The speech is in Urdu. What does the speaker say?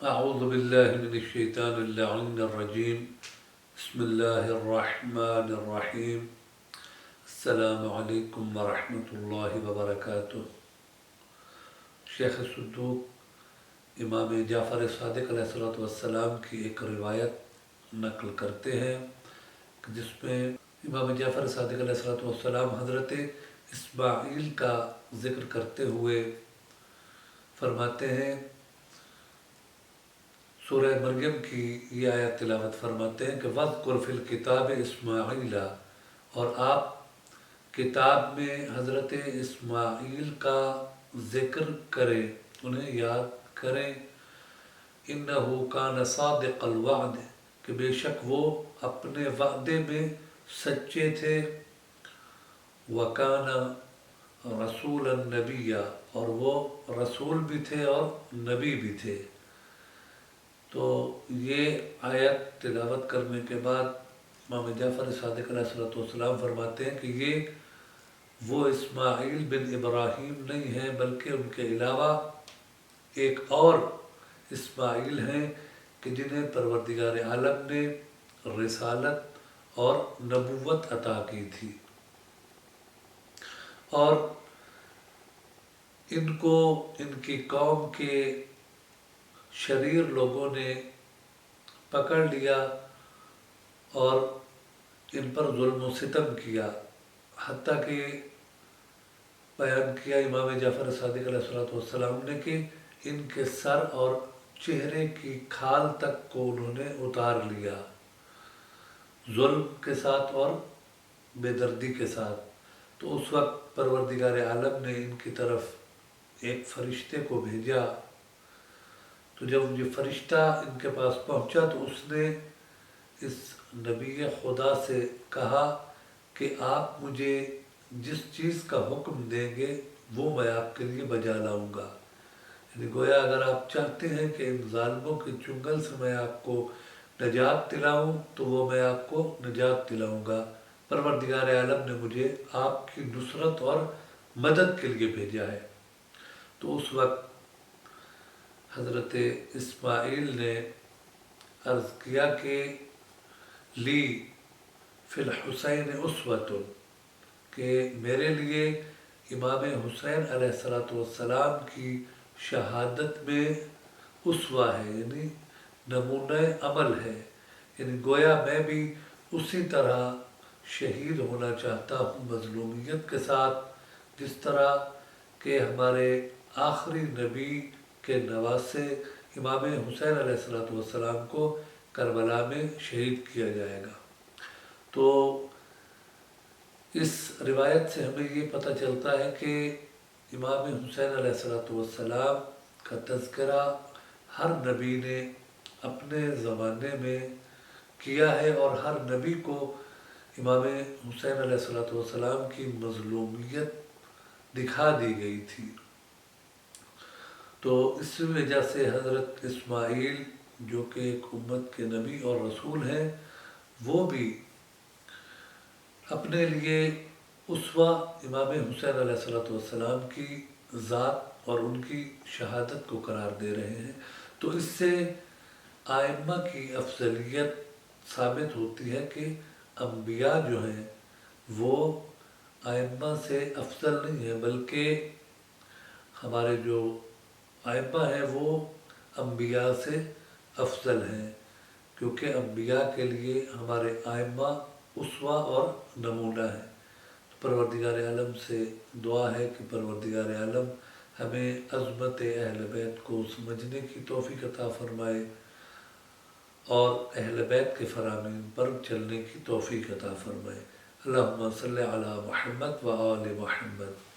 أعوذ بالله من الشيطان اللعين الرجيم. بسم الله الرحمن الرحيم. السلام عليكم ورحمة الله وبركاته. شیخ صدوق امام جعفر صادق علیہ السلام کی ایک روایت نقل کرتے ہیں جس میں امام جعفر صادق علیہ السلام حضرت اسماعیل کا ذکر کرتے ہوئے فرماتے ہیں، سورہ مریم کی یہ آیت تلاوت فرماتے ہیں کہ وَذْكُرْ فِي الْكِتَابِ اسماعیل، اور آپ کتاب میں حضرت اسماعیل کا ذکر کریں، انہیں یاد کریں، اِنَّهُ كَانَ صَادِقَ الْوَعْدِ، کہ بے شک وہ اپنے وعدے میں سچے تھے، وَكَانَ رَسُولًا نَبِيًّا، اور وہ رسول بھی تھے اور نبی بھی تھے۔ تو یہ آیت تلاوت کرنے کے بعد امام جعفر صادق علیہ السلام فرماتے ہیں کہ یہ وہ اسماعیل بن ابراہیم نہیں ہیں، بلکہ ان کے علاوہ ایک اور اسماعیل ہیں کہ جنہیں پروردگار عالم نے رسالت اور نبوت عطا کی تھی، اور ان کو ان کی قوم کے شریر لوگوں نے پکڑ لیا اور ان پر ظلم و ستم کیا، حتیٰ کہ بیان کیا امام جعفر صادق علیہ السلام نے کہ ان کے سر اور چہرے کی کھال تک کو انہوں نے اتار لیا ظلم کے ساتھ اور بے دردی کے ساتھ۔ تو اس وقت پروردگار عالم نے ان کی طرف ایک فرشتے کو بھیجا، تو جب یہ فرشتہ ان کے پاس پہنچا تو اس نے اس نبی خدا سے کہا کہ آپ مجھے جس چیز کا حکم دیں گے وہ میں آپ کے لیے بجا لاؤں گا، یعنی گویا اگر آپ چاہتے ہیں کہ ان ظالموں کے چنگل سے میں آپ کو نجات دلاؤں تو وہ میں آپ کو نجات دلاؤں گا۔ پروردگار عالم نے مجھے آپ کی نصرت اور مدد کے لیے بھیجا ہے۔ تو اس وقت حضرت اسماعیل نے عرض کیا کہ لی فی الحسین اسوۃ، کہ میرے لیے امام حسین علیہ السلام کی شہادت میں اسوہ ہے، یعنی نمونہ عمل ہے، یعنی گویا میں بھی اسی طرح شہید ہونا چاہتا ہوں مظلومیت کے ساتھ، جس طرح کہ ہمارے آخری نبی کے نواسے امام حسین علیہ السلام کو کربلا میں شہید کیا جائے گا۔ تو اس روایت سے ہمیں یہ پتہ چلتا ہے کہ امام حسین علیہ السلام کا تذکرہ ہر نبی نے اپنے زمانے میں کیا ہے، اور ہر نبی کو امام حسین علیہ السلام کی مظلومیت دکھا دی گئی تھی۔ تو اس وجہ سے حضرت اسماعیل جو کہ ایک امت کے نبی اور رسول ہیں، وہ بھی اپنے لیے اسوہ امام حسین علیہ السلام کی ذات اور ان کی شہادت کو قرار دے رہے ہیں۔ تو اس سے ائمہ کی افضلیت ثابت ہوتی ہے کہ انبیاء جو ہیں وہ ائمہ سے افضل نہیں ہیں، بلکہ ہمارے جو ائمہ ہیں وہ انبیاء سے افضل ہیں، کیونکہ انبیاء کے لیے ہمارے ائمہ اسوہ اور نمونہ ہیں۔ پروردگار عالم سے دعا ہے کہ پروردگار عالم ہمیں عظمت اہل بیت کو سمجھنے کی توفیق عطا فرمائے اور اہل بیت کے فرامین پر چلنے کی توفیق عطا فرمائے۔ اللہم صلی علی محمد و آل محمد۔